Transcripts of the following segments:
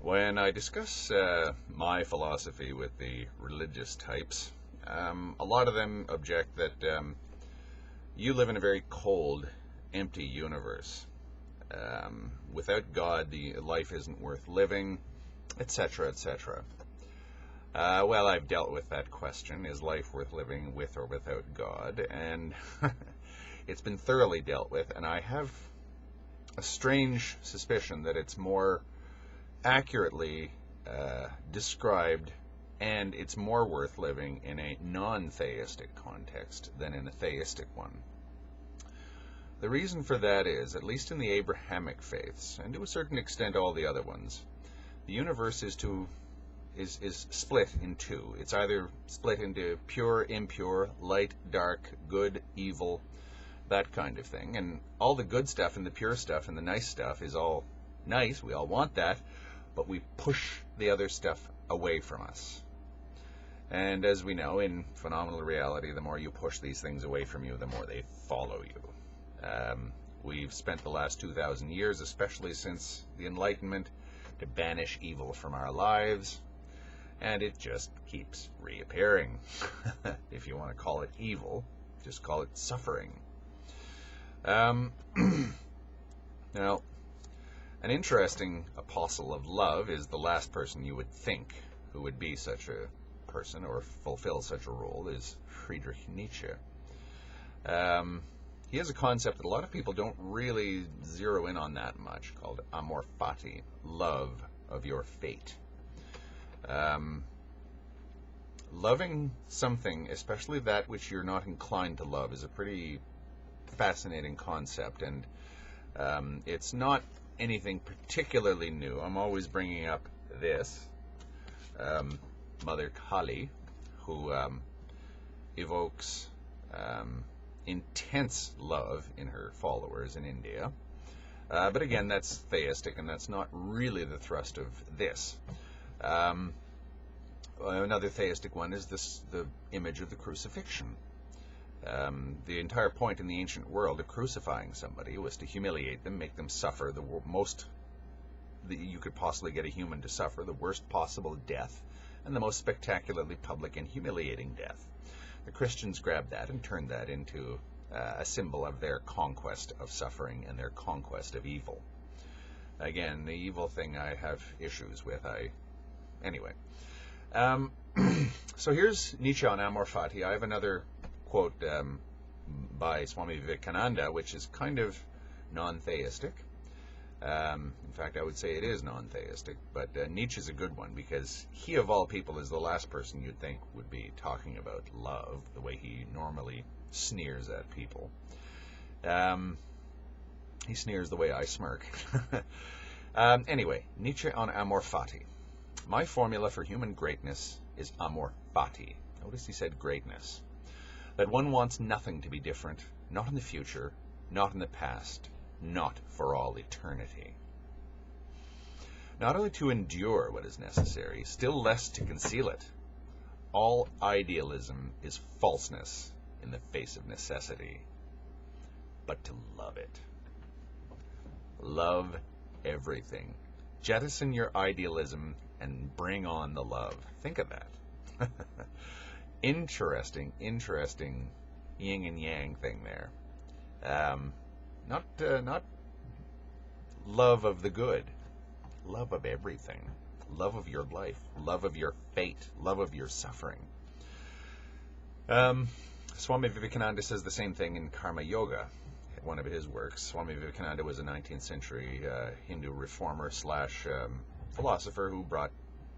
When I discuss my philosophy with the religious types, a lot of them object that you live in a very cold, empty universe. Without God, the life isn't worth living, etc., etc. Well, I've dealt with that question: is life worth living with or without God? And it's been thoroughly dealt with, and I have a strange suspicion that it's more accurately described, and it's more worth living in a non-theistic context than in a theistic one. The reason for that is, at least in the Abrahamic faiths, and to a certain extent all the other ones, the universe is split in two. It's either split into pure, impure, light, dark, good, evil, that kind of thing. And all the good stuff and the pure stuff and the nice stuff is all nice. We all want that, but we push the other stuff away from us. And as we know, in phenomenal reality, the more you push these things away from you, the more they follow you. We've spent the last 2,000 years, especially since the Enlightenment, to banish evil from our lives, and it just keeps reappearing. If you want to call it evil, just call it suffering. Now, an interesting apostle of love is the last person you would think who would be such a person or fulfill such a role is Friedrich Nietzsche. He has a concept that a lot of people don't really zero in on that much, called amor fati, love of your fate. Loving something, especially that which you're not inclined to love, is a pretty fascinating concept, and it's not anything particularly new. I'm always bringing up this Mother Kali, who evokes intense love in her followers in India. But again, that's theistic, and that's not really the thrust of this. Another theistic one is the image of the crucifixion. The entire point in the ancient world of crucifying somebody was to humiliate them, make them suffer the most that you could possibly get a human to suffer, the worst possible death, and the most spectacularly public and humiliating death. The Christians grabbed that and turned that into a symbol of their conquest of suffering and their conquest of evil. Again, the evil thing I have issues with. Anyway. So here's Nietzsche on amor fati. I have another quote by Swami Vivekananda, which is kind of non-theistic. In fact, I would say it is non-theistic, but Nietzsche's a good one, because he, of all people, is the last person you'd think would be talking about love, the way he normally sneers at people. He sneers the way I smirk. Anyway, Nietzsche on amor fati. My formula for human greatness is amor fati. Notice he said greatness. That one wants nothing to be different, not in the future, not in the past, not for all eternity. Not only to endure what is necessary, still less to conceal it. All idealism is falseness in the face of necessity. But to love it. Love everything. Jettison your idealism and bring on the love. Think of that. Interesting yin and yang thing there. Not love of the good, love of everything, love of your life, love of your fate, love of your suffering. Swami Vivekananda says the same thing in Karma Yoga, one of his works. Swami Vivekananda was a 19th century Hindu reformer / philosopher who brought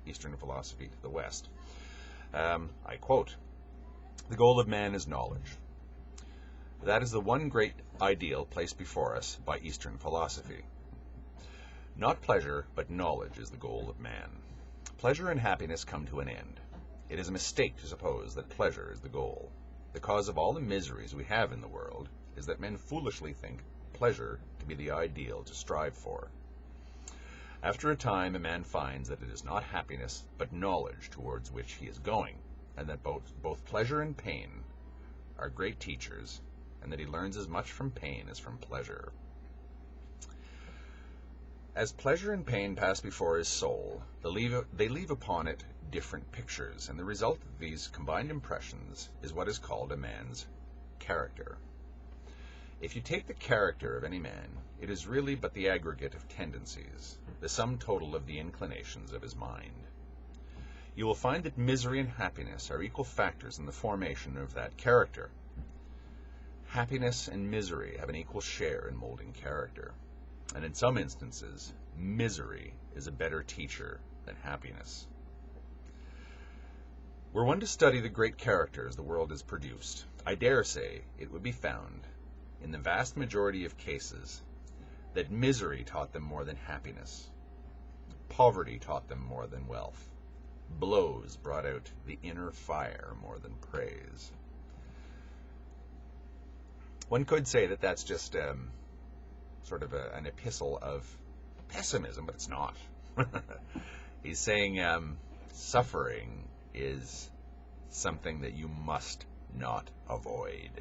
Eastern philosophy to the West. I quote, "The goal of man is knowledge. That is the one great ideal placed before us by Eastern philosophy. Not pleasure, but knowledge is the goal of man. Pleasure and happiness come to an end. It is a mistake to suppose that pleasure is the goal. The cause of all the miseries we have in the world is that men foolishly think pleasure to be the ideal to strive for. After a time, a man finds that it is not happiness, but knowledge towards which he is going, and that both pleasure and pain are great teachers, and that he learns as much from pain as from pleasure." As pleasure and pain pass before his soul, they leave upon it different pictures, and the result of these combined impressions is what is called a man's character. If you take the character of any man, it is really but the aggregate of tendencies, the sum total of the inclinations of his mind. You will find that misery and happiness are equal factors in the formation of that character. Happiness and misery have an equal share in molding character, and in some instances, misery is a better teacher than happiness. Were one to study the great characters the world has produced, I dare say it would be found, in the vast majority of cases, that misery taught them more than happiness. Poverty taught them more than wealth. Blows brought out the inner fire more than praise. One could say that that's just sort of an epistle of pessimism, but it's not. He's saying suffering is something that you must not avoid.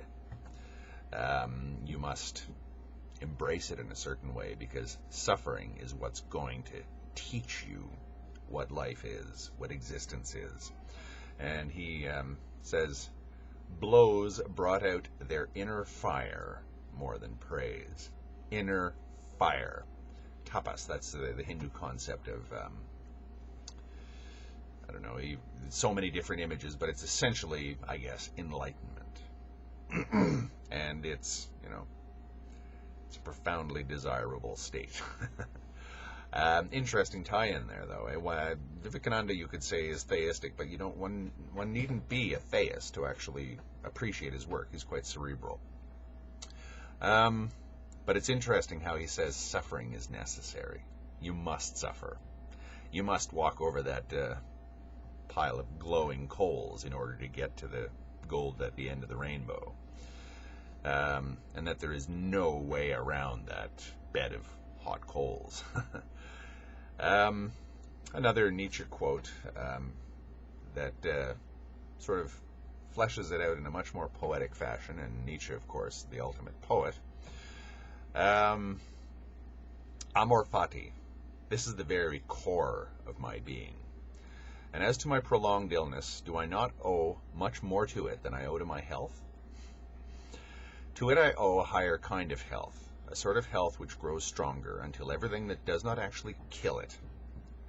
You must embrace it in a certain way, because suffering is what's going to teach you what life is, what existence is. And he says, blows brought out their inner fire more than praise. Inner fire. Tapas, that's the Hindu concept of, I don't know, so many different images, but it's essentially, I guess, enlightenment. And it's, it's a profoundly desirable state. Interesting tie-in there, though. Vivekananda, you could say, is theistic, but one needn't be a theist to actually appreciate his work. He's quite cerebral. But it's interesting how he says suffering is necessary. You must suffer. You must walk over that pile of glowing coals in order to get to the gold at the end of the rainbow. And that there is no way around that bed of hot coals. Another Nietzsche quote that sort of fleshes it out in a much more poetic fashion, and Nietzsche, of course, the ultimate poet. Amor fati. This is the very core of my being. And as to my prolonged illness, do I not owe much more to it than I owe to my health? To it I owe a higher kind of health, a sort of health which grows stronger until everything that does not actually kill it,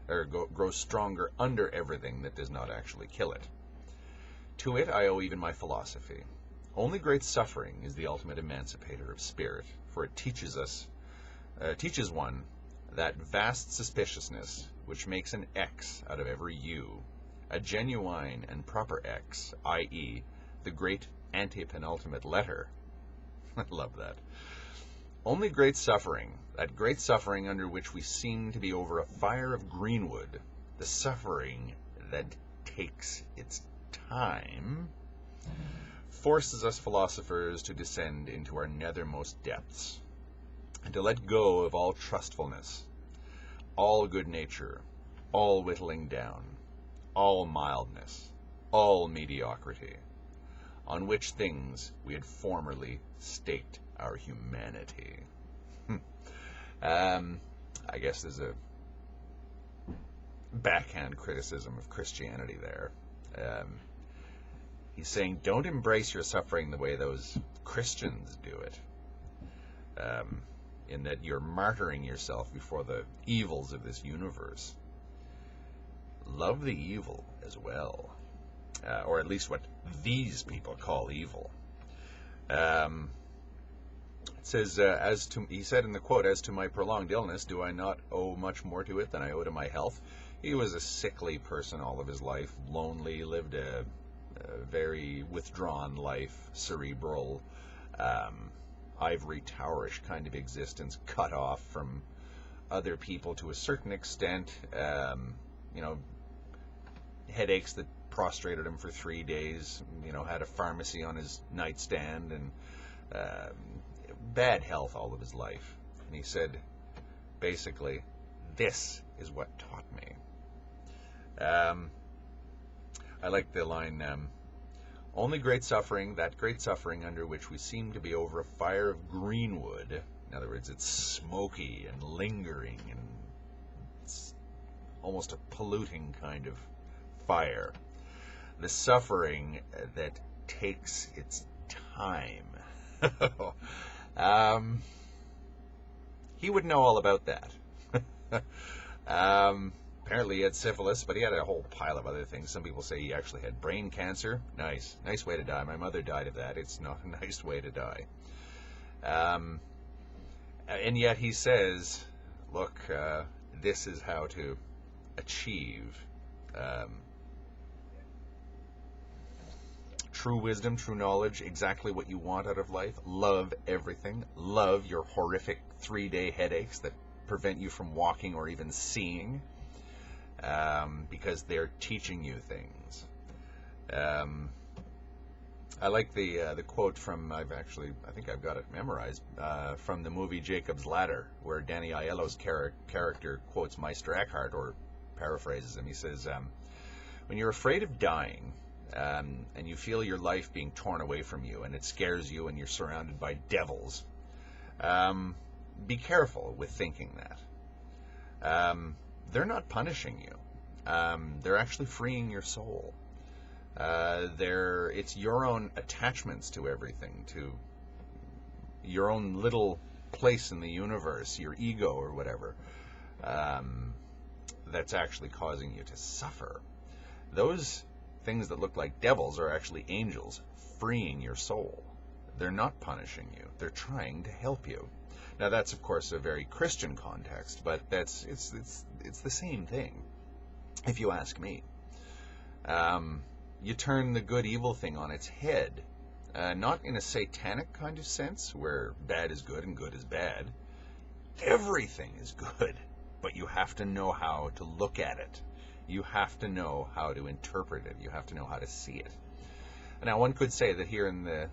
or grows stronger under everything that does not actually kill it. To it I owe even my philosophy. Only great suffering is the ultimate emancipator of spirit, for it teaches one that vast suspiciousness which makes an X out of every U, a genuine and proper X, i.e., the great antepenultimate letter. I love that. Only great suffering, that great suffering under which we seem to be over a fire of greenwood, the suffering that takes its time, forces us philosophers to descend into our nethermost depths, and to let go of all trustfulness, all good nature, all whittling down, all mildness, all mediocrity, on which things we had formerly staked our humanity. I guess there's a backhand criticism of Christianity there. He's saying, don't embrace your suffering the way those Christians do it, in that you're martyring yourself before the evils of this universe. Love the evil as well, or at least what these people call evil. It says, he said in the quote, as to my prolonged illness, do I not owe much more to it than I owe to my health? He was a sickly person all of his life, lonely, lived a very withdrawn life, cerebral, ivory towerish kind of existence, cut off from other people to a certain extent, headaches that prostrated him for 3 days, had a pharmacy on his nightstand, and bad health all of his life. And he said, basically, this is what taught me. I like the line, only great suffering, that great suffering under which we seem to be over a fire of greenwood. In other words, it's smoky and lingering and almost a polluting kind of fire. The suffering that takes its time. He would know all about that. Apparently he had syphilis, but he had a whole pile of other things. Some people say he actually had brain cancer. Nice way to die. My mother died of that. It's not a nice way to die. And yet he says, look, this is how to achieve true wisdom, true knowledge, exactly what you want out of life. Love everything. Love your horrific 3-day headaches that prevent you from walking or even seeing, because they're teaching you things. I like the quote from, I think I've got it memorized, from the movie Jacob's Ladder, where Danny Aiello's character quotes Meister Eckhart, or paraphrases him. He says, when you're afraid of dying, and you feel your life being torn away from you, and it scares you, and you're surrounded by devils, be careful with thinking that. They're not punishing you. They're actually freeing your soul. It's your own attachments to everything, to your own little place in the universe, your ego or whatever, that's actually causing you to suffer. Those things that look like devils are actually angels freeing your soul. They're not punishing you. They're trying to help you. Now that's of course a very Christian context, but it's the same thing, if you ask me. You turn the good evil thing on its head, not in a satanic kind of sense where bad is good and good is bad. Everything is good, but you have to know how to look at it. You have to know how to interpret it. You have to know how to see it. Now, one could say that here in the,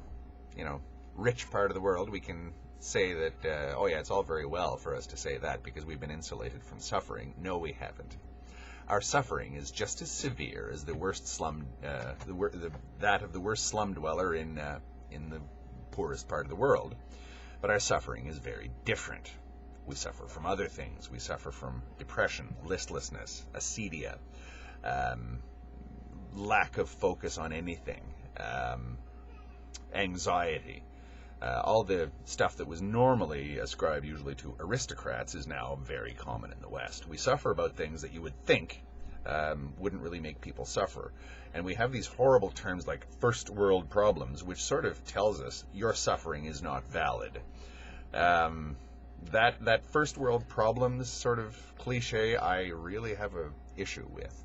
rich part of the world, we can say that, oh yeah, it's all very well for us to say that because we've been insulated from suffering. No, we haven't. Our suffering is just as severe as the worst that of the worst slum dweller in the poorest part of the world. But our suffering is very different. We suffer from other things. We suffer from depression, listlessness, acedia, lack of focus on anything, anxiety. All the stuff that was normally ascribed usually to aristocrats is now very common in the West. We suffer about things that you would think wouldn't really make people suffer. And we have these horrible terms like first world problems, which sort of tells us your suffering is not valid. That first world problems sort of cliche, I really have an issue with,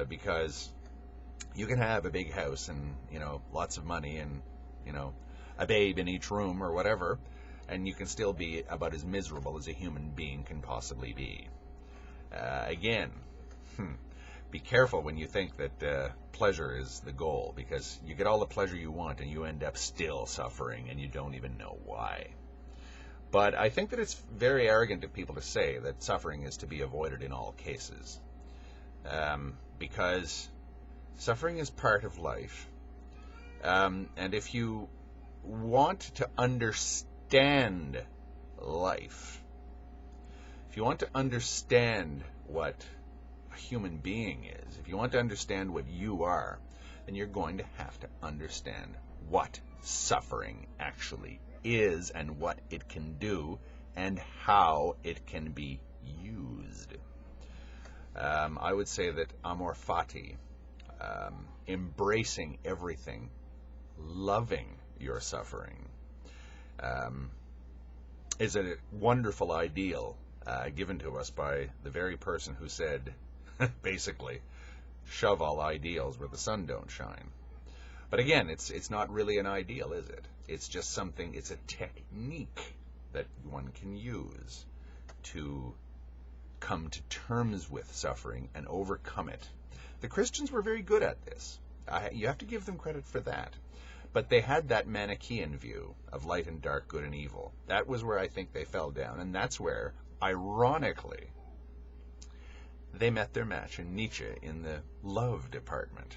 because you can have a big house and lots of money and a babe in each room or whatever, and you can still be about as miserable as a human being can possibly be. Again, be careful when you think that pleasure is the goal, because you get all the pleasure you want and you end up still suffering and you don't even know why. But I think that it's very arrogant of people to say that suffering is to be avoided in all cases, because suffering is part of life. And if you want to understand life, if you want to understand what a human being is, if you want to understand what you are, then you're going to have to understand what suffering actually is and what it can do and how it can be used. I would say that amor fati, embracing everything, loving your suffering, is a wonderful ideal given to us by the very person who said, basically, shove all ideals where the sun don't shine. But again, it's not really an ideal, is it? It's just something, it's a technique that one can use to come to terms with suffering and overcome it. The Christians were very good at this. You have to give them credit for that. But they had that Manichaean view of light and dark, good and evil. That was where I think they fell down. And that's where, ironically, they met their match in Nietzsche in the love department.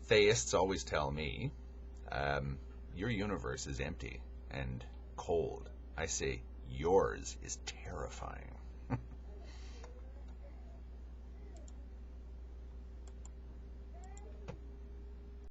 Theists always tell me, your universe is empty and cold. I say, yours is terrifying.